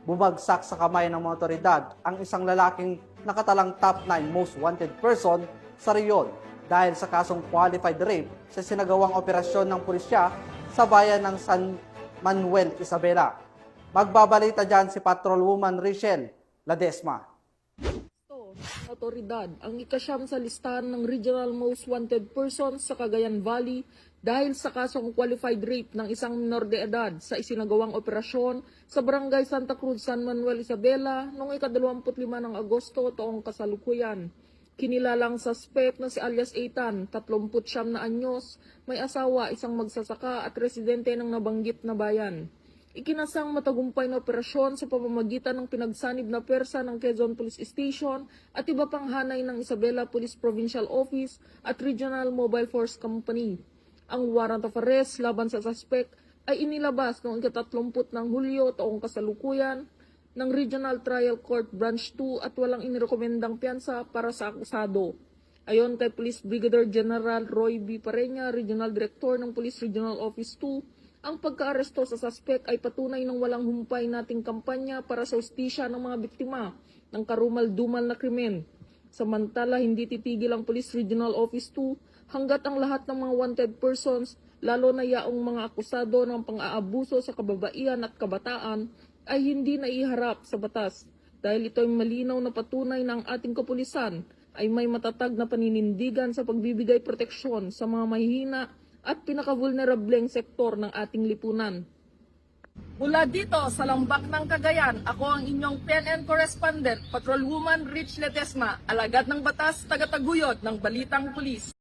bumagsak sa kamay ng mga otoridad ang isang lalaking nakatalang top 9 most wanted person sa reyon dahil sa kasong qualified rape sa sinagawang operasyon ng pulisya sa bayan ng San Manuel, Isabela. Magbabalita dyan si Patrolwoman Richelle Ladesma. Otoridad ang ikasyam sa listahan ng Regional Most Wanted Persons sa Cagayan Valley dahil sa kasong qualified rape ng isang minor de edad sa isinagawang operasyon sa Barangay Santa Cruz, San Manuel, Isabela noong ika-25 ng Agosto taong kasalukuyan. Kinilalang suspect na si alias Ethan, 39 na anyos, may asawa, isang magsasaka at residente ng nabanggit na bayan. Ikinasang matagumpay na operasyon sa pamamagitan ng pinagsanib na persa ng Quezon Police Station at iba pang hanay ng Isabela Police Provincial Office at Regional Mobile Force Company. Ang warrant of arrest laban sa suspect ay inilabas noong ika-30 ng Hulyo taong kasalukuyan ng Regional Trial Court Branch 2 at walang inirekomendang piyansa para sa akusado. Ayon kay Police Brigadier General Roy B. Pareña, Regional Director ng Police Regional Office 2, ang pagkaaresto sa suspect ay patunay ng walang humpay nating kampanya para sa hustisya ng mga biktima ng karumal-dumal na krimen. Samantala, hindi titigil ang Police Regional Office 2 hanggat ang lahat ng mga wanted persons, lalo na yaong mga akusado ng pang-aabuso sa kababaihan at kabataan, ay hindi naiharap sa batas dahil ito ay malinaw na patunay ng ating kapulisan ay may matatag na paninindigan sa pagbibigay proteksyon sa mga mahihina at pinaka-vulnerableng sektor ng ating lipunan. Mula dito sa Lambak ng Cagayan, ako ang inyong PNN correspondent, Patrolwoman Rich Ledesma, alagad ng batas, tagataguyod ng Balitang Pulis.